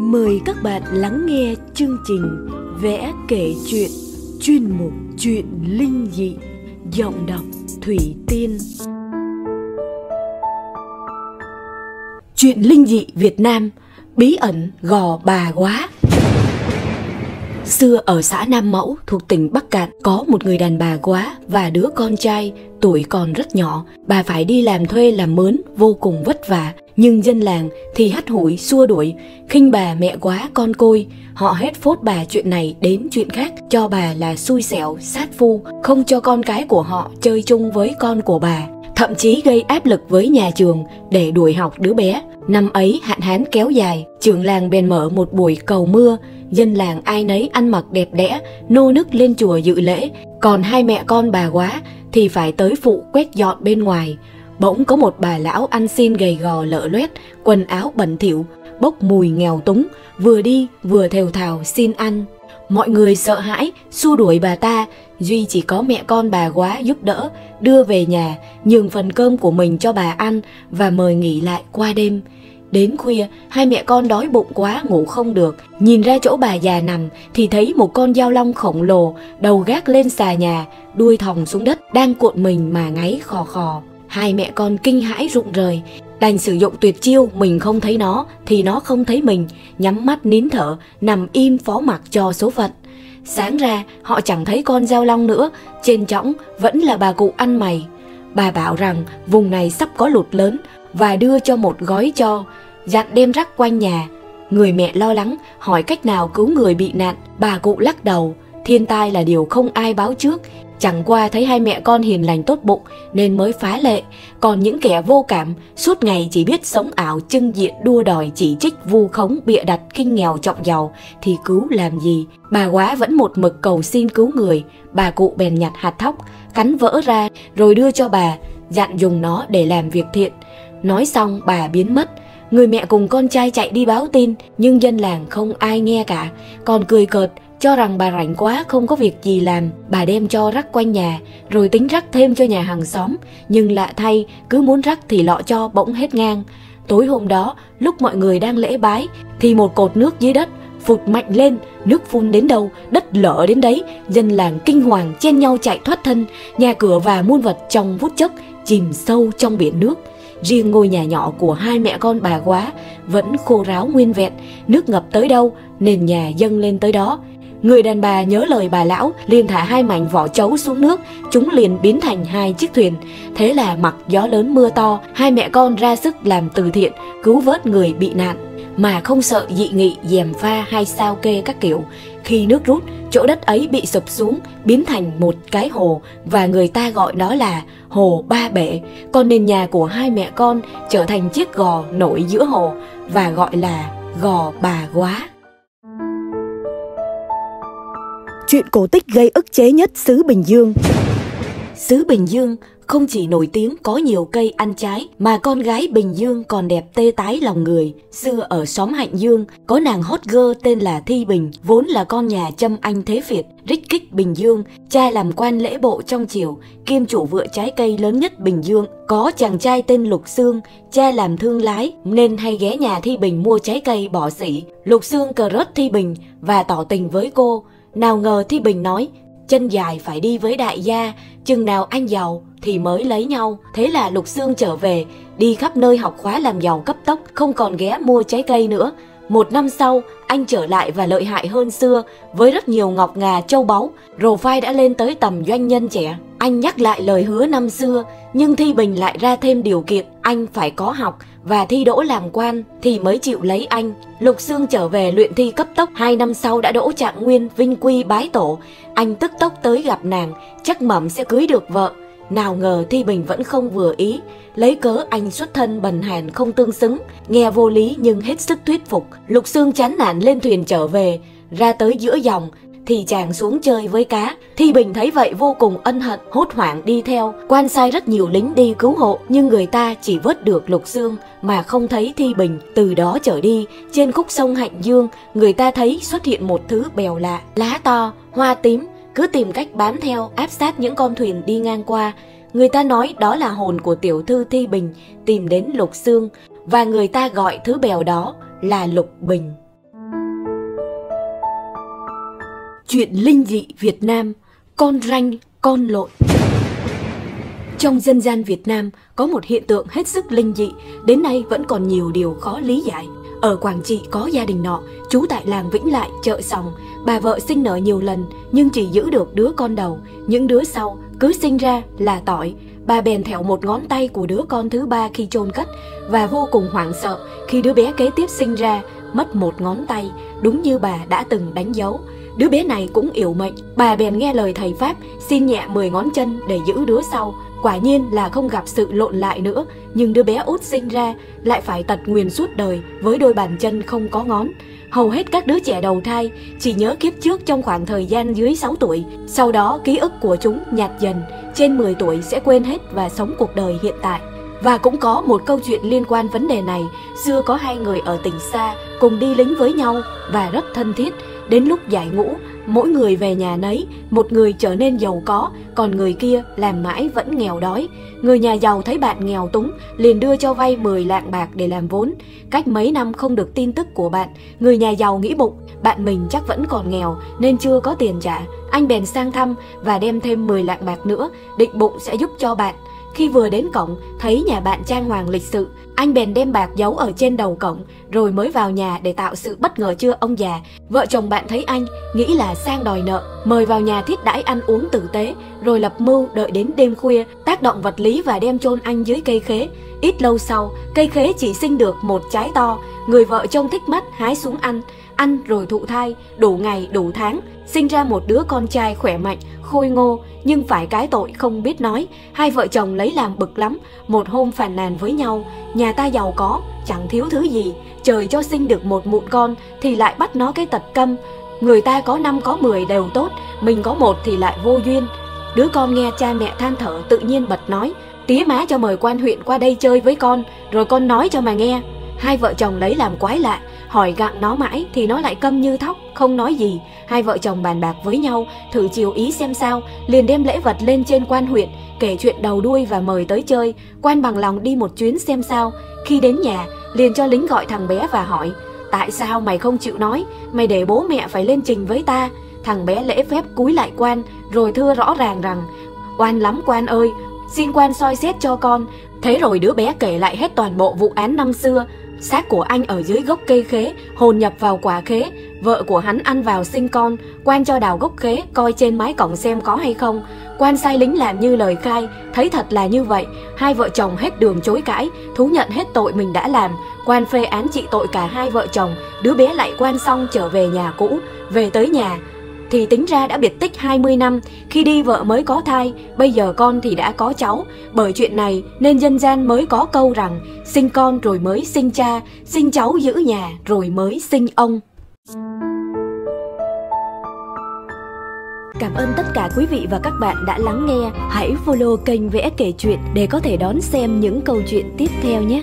Mời các bạn lắng nghe chương trình Vẽ kể chuyện, chuyên mục Chuyện linh dị, giọng đọc Thủy Tiên. Chuyện linh dị Việt Nam, bí ẩn Gò Bà Quá. Xưa ở xã Nam Mẫu thuộc tỉnh Bắc Kạn có một người đàn bà quá và đứa con trai tuổi còn rất nhỏ. Bà phải đi làm thuê làm mướn vô cùng vất vả, nhưng dân làng thì hắt hủi xua đuổi, khinh bà mẹ quá con côi. Họ hết phốt bà chuyện này đến chuyện khác, cho bà là xui xẻo, sát phu, không cho con cái của họ chơi chung với con của bà, thậm chí gây áp lực với nhà trường để đuổi học đứa bé. Năm ấy hạn hán kéo dài, trưởng làng bèn mở một buổi cầu mưa. Dân làng ai nấy ăn mặc đẹp đẽ, nô nức lên chùa dự lễ, còn hai mẹ con bà quá thì phải tới phụ quét dọn bên ngoài. Bỗng có một bà lão ăn xin gầy gò lợ loét, quần áo bẩn thỉu, bốc mùi nghèo túng, vừa đi vừa thều thào xin ăn. Mọi người sợ hãi xua đuổi bà ta, duy chỉ có mẹ con bà quá giúp đỡ, đưa về nhà, nhường phần cơm của mình cho bà ăn và mời nghỉ lại qua đêm. Đến khuya, hai mẹ con đói bụng quá ngủ không được, nhìn ra chỗ bà già nằm thì thấy một con dao long khổng lồ, đầu gác lên xà nhà, đuôi thòng xuống đất, đang cuộn mình mà ngáy khò khò. Hai mẹ con kinh hãi rụng rời, đành sử dụng tuyệt chiêu mình không thấy nó thì nó không thấy mình, nhắm mắt nín thở, nằm im phó mặc cho số phận. Sáng ra họ chẳng thấy con dao long nữa, trên trõng vẫn là bà cụ ăn mày. Bà bảo rằng vùng này sắp có lụt lớn và đưa cho một gói cho, dặn đem rắc quanh nhà. Người mẹ lo lắng hỏi cách nào cứu người bị nạn. Bà cụ lắc đầu, thiên tai là điều không ai báo trước, chẳng qua thấy hai mẹ con hiền lành tốt bụng nên mới phá lệ, còn những kẻ vô cảm suốt ngày chỉ biết sống ảo trưng diện đua đòi chỉ trích vu khống bịa đặt khinh nghèo trọng giàu thì cứu làm gì. Bà quá vẫn một mực cầu xin cứu người. Bà cụ bèn nhặt hạt thóc cắn vỡ ra rồi đưa cho bà, dặn dùng nó để làm việc thiện. Nói xong bà biến mất. Người mẹ cùng con trai chạy đi báo tin, nhưng dân làng không ai nghe cả, còn cười cợt cho rằng bà rảnh quá không có việc gì làm. Bà đem cho rắc quanh nhà rồi tính rắc thêm cho nhà hàng xóm, nhưng lạ thay cứ muốn rắc thì lọ cho bỗng hết ngang. Tối hôm đó lúc mọi người đang lễ bái thì một cột nước dưới đất phụt mạnh lên, nước phun đến đâu đất lở đến đấy. Dân làng kinh hoàng chen nhau chạy thoát thân, nhà cửa và muôn vật trong phút chốc chìm sâu trong biển nước. Riêng ngôi nhà nhỏ của hai mẹ con bà quá vẫn khô ráo nguyên vẹn, nước ngập tới đâu nền nhà dâng lên tới đó. Người đàn bà nhớ lời bà lão, liền thả hai mảnh vỏ trấu xuống nước, chúng liền biến thành hai chiếc thuyền. Thế là mặc gió lớn mưa to, hai mẹ con ra sức làm từ thiện, cứu vớt người bị nạn, mà không sợ dị nghị, gièm pha hay sao kê các kiểu. Khi nước rút, chỗ đất ấy bị sụp xuống, biến thành một cái hồ, và người ta gọi đó là Hồ Ba Bể. Còn nền nhà của hai mẹ con trở thành chiếc gò nổi giữa hồ và gọi là Gò Bà Quá. Chuyện cổ tích gây ức chế nhất xứ Bình Dương. Xứ Bình Dương không chỉ nổi tiếng có nhiều cây ăn trái, mà con gái Bình Dương còn đẹp tê tái lòng người. Xưa ở xóm Hạnh Dương có nàng hot girl tên là Thi Bình, vốn là con nhà Trâm Anh Thế Việt, rích kích Bình Dương. Cha làm quan lễ bộ trong triều, kiêm chủ vựa trái cây lớn nhất Bình Dương. Có chàng trai tên Lục Xương, cha làm thương lái nên hay ghé nhà Thi Bình mua trái cây bỏ xỉ. Lục Xương cờ rớt Thi Bình và tỏ tình với cô. Nào ngờ Thi Bình nói chân dài phải đi với đại gia, chừng nào anh giàu thì mới lấy nhau. Thế là Lục Xương trở về, đi khắp nơi học khóa làm giàu cấp tốc, không còn ghé mua trái cây nữa. Một năm sau, anh trở lại và lợi hại hơn xưa, với rất nhiều ngọc ngà châu báu, profile đã lên tới tầm doanh nhân trẻ. Anh nhắc lại lời hứa năm xưa, nhưng Thi Bình lại ra thêm điều kiện, anh phải có học và thi đỗ làm quan thì mới chịu lấy anh. Lục Xương trở về luyện thi cấp tốc, 2 năm sau đã đỗ trạng nguyên, vinh quy bái tổ. Anh tức tốc tới gặp nàng, chắc mẩm sẽ cưới được vợ. Nào ngờ Thi Bình vẫn không vừa ý, lấy cớ anh xuất thân bần hàn không tương xứng. Nghe vô lý nhưng hết sức thuyết phục. Lục Xương chán nản lên thuyền trở về. Ra tới giữa dòng thì chàng xuống chơi với cá. Thi Bình thấy vậy vô cùng ân hận, hốt hoảng đi theo. Quan sai rất nhiều lính đi cứu hộ, nhưng người ta chỉ vớt được Lục Xương mà không thấy Thi Bình. Từ đó trở đi, trên khúc sông Hạnh Dương, người ta thấy xuất hiện một thứ bèo lạ, lá to, hoa tím, cứ tìm cách bám theo, áp sát những con thuyền đi ngang qua. Người ta nói đó là hồn của tiểu thư Thi Bình tìm đến Lục Xương, và người ta gọi thứ bèo đó là Lục Bình. Chuyện linh dị Việt Nam, con ranh, con lộn. Trong dân gian Việt Nam có một hiện tượng hết sức linh dị, đến nay vẫn còn nhiều điều khó lý giải. Ở Quảng Trị có gia đình nọ, trú tại làng Vĩnh Lại, Chợ Sòng. Bà vợ sinh nở nhiều lần nhưng chỉ giữ được đứa con đầu, những đứa sau cứ sinh ra là tỏi. Bà bèn thẹo một ngón tay của đứa con thứ ba khi chôn cất và vô cùng hoảng sợ khi đứa bé kế tiếp sinh ra mất một ngón tay, đúng như bà đã từng đánh dấu. Đứa bé này cũng yểu mệnh, bà bèn nghe lời thầy Pháp xin nhẹ 10 ngón chân để giữ đứa sau. Quả nhiên là không gặp sự lộn lại nữa, nhưng đứa bé út sinh ra lại phải tật nguyền suốt đời với đôi bàn chân không có ngón. Hầu hết các đứa trẻ đầu thai chỉ nhớ kiếp trước trong khoảng thời gian dưới 6 tuổi, sau đó ký ức của chúng nhạt dần, trên 10 tuổi sẽ quên hết và sống cuộc đời hiện tại. Và cũng có một câu chuyện liên quan vấn đề này. Xưa có hai người ở tỉnh xa cùng đi lính với nhau và rất thân thiết. Đến lúc giải ngũ, mỗi người về nhà nấy, một người trở nên giàu có, còn người kia làm mãi vẫn nghèo đói. Người nhà giàu thấy bạn nghèo túng, liền đưa cho vay 10 lạng bạc để làm vốn. Cách mấy năm không được tin tức của bạn, người nhà giàu nghĩ bụng, bạn mình chắc vẫn còn nghèo nên chưa có tiền trả. Anh bèn sang thăm và đem thêm 10 lạng bạc nữa, định bụng sẽ giúp cho bạn. Khi vừa đến cổng, thấy nhà bạn trang hoàng lịch sự, anh bèn đem bạc giấu ở trên đầu cổng, rồi mới vào nhà để tạo sự bất ngờ chưa ông già. Vợ chồng bạn thấy anh, nghĩ là sang đòi nợ, mời vào nhà thiết đãi ăn uống tử tế, rồi lập mưu đợi đến đêm khuya, tác động vật lý và đem chôn anh dưới cây khế. Ít lâu sau, cây khế chỉ sinh được một trái to, người vợ trông thích mắt hái xuống ăn rồi thụ thai, đủ ngày đủ tháng, sinh ra một đứa con trai khỏe mạnh, khôi ngô, nhưng phải cái tội không biết nói. Hai vợ chồng lấy làm bực lắm, một hôm phàn nàn với nhau, nhà ta giàu có, chẳng thiếu thứ gì, trời cho sinh được một mụn con thì lại bắt nó cái tật câm. Người ta có 5 có 10 đều tốt, mình có một thì lại vô duyên. Đứa con nghe cha mẹ than thở tự nhiên bật nói, tía má cho mời quan huyện qua đây chơi với con, rồi con nói cho mà nghe. Hai vợ chồng lấy làm quái lạ, hỏi gặng nó mãi thì nó lại câm như thóc, không nói gì. Hai vợ chồng bàn bạc với nhau, thử chiều ý xem sao, liền đem lễ vật lên trên quan huyện, kể chuyện đầu đuôi và mời tới chơi. Quan bằng lòng đi một chuyến xem sao. Khi đến nhà, liền cho lính gọi thằng bé và hỏi, tại sao mày không chịu nói, mày để bố mẹ phải lên trình với ta. Thằng bé lễ phép cúi lại quan, rồi thưa rõ ràng rằng, oan lắm quan ơi, xin quan soi xét cho con. Thế rồi đứa bé kể lại hết toàn bộ vụ án năm xưa. Xác của anh ở dưới gốc cây khế, hồn nhập vào quả khế, vợ của hắn ăn vào sinh con. Quan cho đào gốc khế, coi trên mái cổng xem có hay không. Quan sai lính làm như lời khai, thấy thật là như vậy. Hai vợ chồng hết đường chối cãi, thú nhận hết tội mình đã làm. Quan phê án trị tội cả hai vợ chồng. Đứa bé lại quan xong trở về nhà cũ. Về tới nhà thì tính ra đã biệt tích 20 năm, khi đi vợ mới có thai, bây giờ con thì đã có cháu. Bởi chuyện này nên dân gian mới có câu rằng, sinh con rồi mới sinh cha, sinh cháu giữ nhà rồi mới sinh ông. Cảm ơn tất cả quý vị và các bạn đã lắng nghe. Hãy follow kênh VS Kể Chuyện để có thể đón xem những câu chuyện tiếp theo nhé.